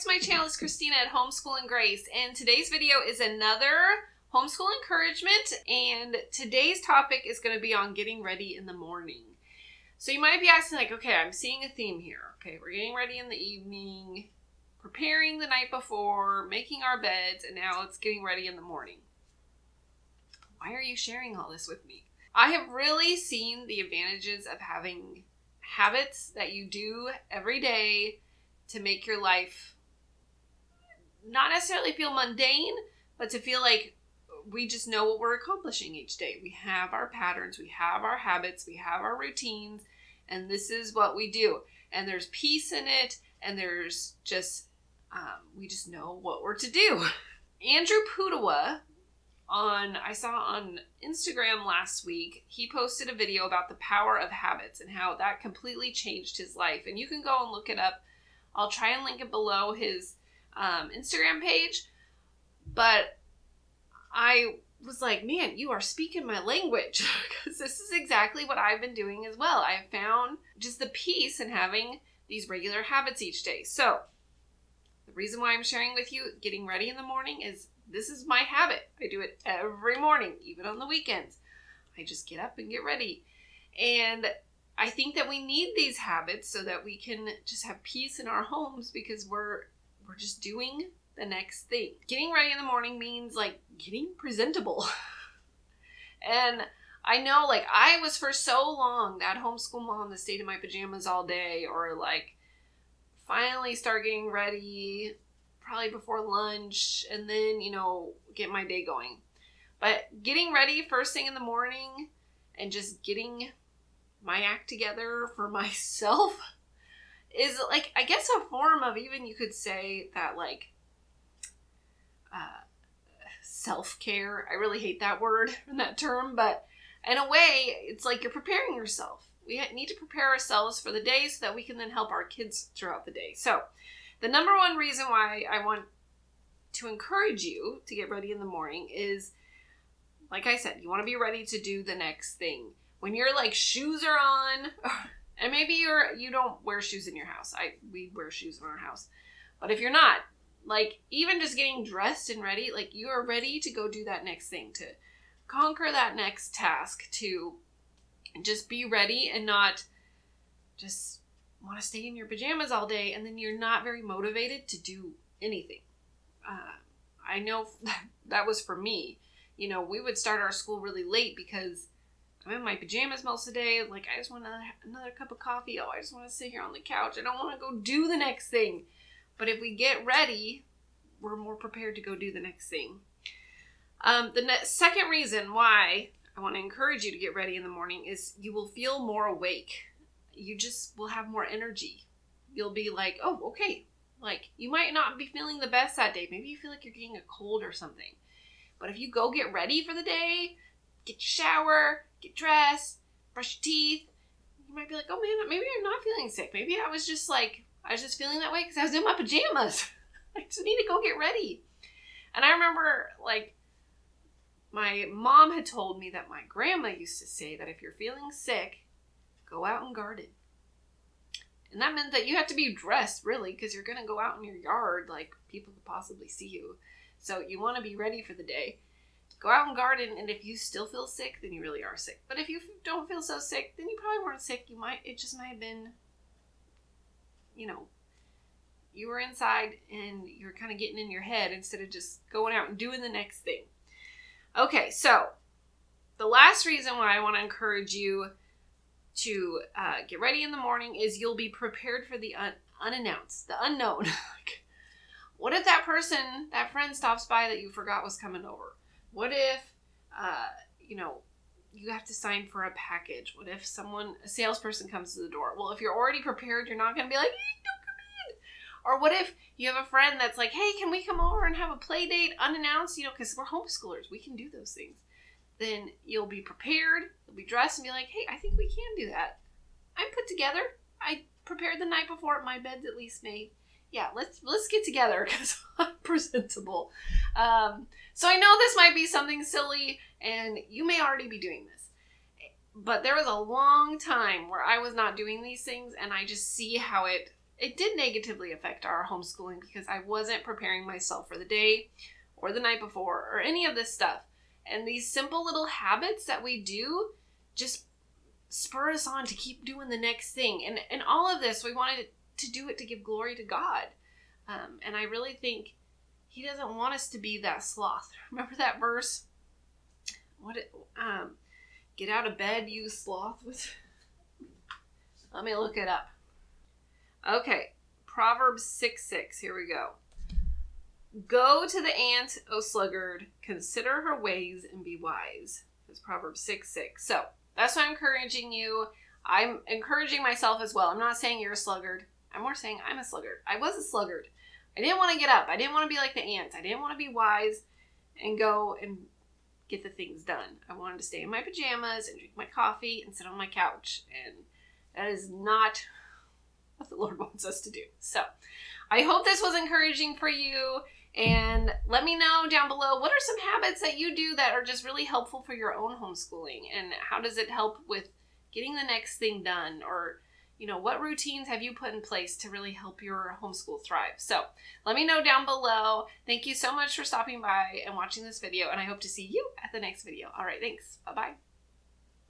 to my channel. It's Christina at Homeschool and Grace, and today's video is another homeschool encouragement, and today's topic is going to be on getting ready in the morning. So you might be asking, like, okay, I'm seeing a theme here. Okay, we're getting ready in the evening, preparing the night before, making our beds, and now it's getting ready in the morning. Why are you sharing all this with me? I have really seen the advantages of having habits that you do every day to make your life not necessarily feel mundane, but to feel like we just know what we're accomplishing each day. We have our patterns, we have our habits, we have our routines, and this is what we do. And there's peace in it, and there's just, we just know what we're to do. Andrew Pudawa, I saw on Instagram last week, he posted a video about the power of habits and how that completely changed his life. And you can go and look it up. I'll try and link it below his Instagram page. But I was like, man, you are speaking my language, because this is exactly what I've been doing as well. I have found just the peace in having these regular habits each day. So the reason why I'm sharing with you getting ready in the morning is this is my habit. I do it every morning, even on the weekends. I just get up and get ready. And I think that we need these habits so that we can just have peace in our homes, because we're just doing the next thing. Getting ready in the morning means like getting presentable. And I know, like, I was for so long that homeschool mom that stayed in my pajamas all day, or like finally start getting ready probably before lunch and then, get my day going. But getting ready first thing in the morning and just getting my act together for myself is, like, I guess a form of, even you could say that, like, self-care. I really hate that word and that term, but in a way, it's like you're preparing yourself. We need to prepare ourselves for the day so that we can then help our kids throughout the day. So the number one reason why I want to encourage you to get ready in the morning is, like I said, you want to be ready to do the next thing. When your shoes are on, and maybe you don't wear shoes in your house. We wear shoes in our house. But if you're not, even just getting dressed and ready, you are ready to go do that next thing, to conquer that next task, to just be ready and not just want to stay in your pajamas all day, and then you're not very motivated to do anything. I know that was for me. We would start our school really late because I'm in my pajamas most of the day. I just want another cup of coffee. Oh, I just want to sit here on the couch. I don't want to go do the next thing. But if we get ready, we're more prepared to go do the next thing. The second reason why I want to encourage you to get ready in the morning is you will feel more awake. You just will have more energy. You'll be like, oh, okay. You might not be feeling the best that day. Maybe you feel like you're getting a cold or something. But if you go get ready for the day, get your shower, get dressed, brush your teeth, you might be like, oh man, maybe I'm not feeling sick. Maybe I was just feeling that way because I was in my pajamas. I just need to go get ready. And I remember, my mom had told me that my grandma used to say that if you're feeling sick, go out and garden. And that meant that you have to be dressed, really, because you're going to go out in your yard, people could possibly see you. So you want to be ready for the day. Go out and garden, and if you still feel sick, then you really are sick. But if you don't feel so sick, then you probably weren't sick. It just might have been, you were inside and you're kind of getting in your head instead of just going out and doing the next thing. Okay, so the last reason why I want to encourage you to get ready in the morning is you'll be prepared for the unannounced, the unknown. What if that friend stops by that you forgot was coming over? What if, you have to sign for a package? What if a salesperson comes to the door? Well, if you're already prepared, you're not going to be like, hey, don't come in. Or what if you have a friend that's like, hey, can we come over and have a play date unannounced? Because we're homeschoolers, we can do those things. Then you'll be prepared, you'll be dressed and be like, hey, I think we can do that. I'm put together. I prepared the night before. My bed's at least made. Yeah, let's get together because I'm presentable. So I know this might be something silly and you may already be doing this. But there was a long time where I was not doing these things, and I just see how it it did negatively affect our homeschooling because I wasn't preparing myself for the day or the night before or any of this stuff. And these simple little habits that we do just spur us on to keep doing the next thing. And all of this, we wanted to do it to give glory to God. And I really think He doesn't want us to be that sloth. Remember that verse? Get out of bed, you sloth. Let me look it up. Okay, Proverbs 6:6. Here we go. Go to the ant, O sluggard, consider her ways and be wise. That's Proverbs 6:6. So that's why I'm encouraging you. I'm encouraging myself as well. I'm not saying you're a sluggard. I'm more saying I'm a sluggard. I was a sluggard. I didn't want to get up. I didn't want to be like the ants. I didn't want to be wise and go and get the things done. I wanted to stay in my pajamas and drink my coffee and sit on my couch. And that is not what the Lord wants us to do. So I hope this was encouraging for you. And let me know down below, what are some habits that you do that are just really helpful for your own homeschooling? And how does it help with getting the next thing done? Or, what routines have you put in place to really help your homeschool thrive? So let me know down below. Thank you so much for stopping by and watching this video. And I hope to see you at the next video. All right, thanks. Bye-bye.